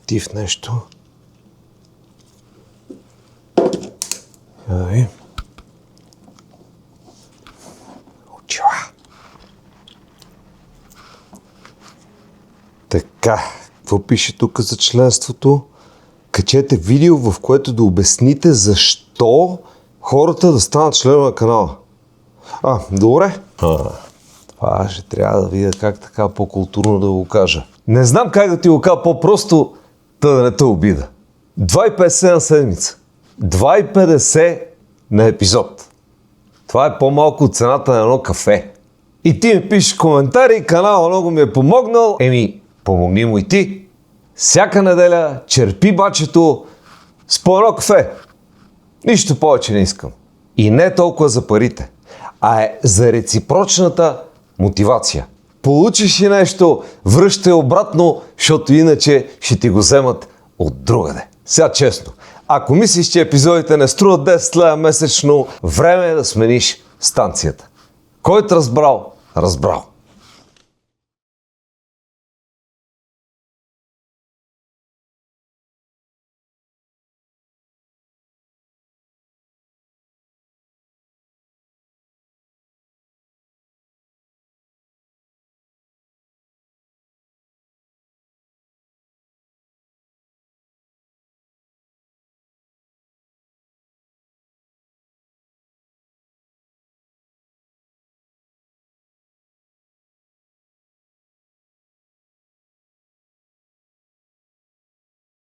обектив нещо. Ай. Очила. Така, какво пише тук за членството? Качете видео, в което да обясните защо хората да станат членове на канала. Добре. Това ще трябва да видя как така по-културно да го кажа. Не знам как да ти го кажа по-просто, да не те обида. 2,50 на седмица. 2,50 на епизод. Това е по-малко от цената на едно кафе. И ти ми пишеш коментари, канала много ми е помогнал. Помогни му и ти. Всяка неделя черпи бачето с по едно кафе. Нищо повече не искам. И не толкова за парите, а е за реципрочната мотивация. Получиш и нещо, връщай обратно, защото иначе ще ти го вземат от другаде. Сега честно, ако мислиш, че епизодите не струват 10 лева месечно, време е да смениш станцията. Който разбрал, разбрал.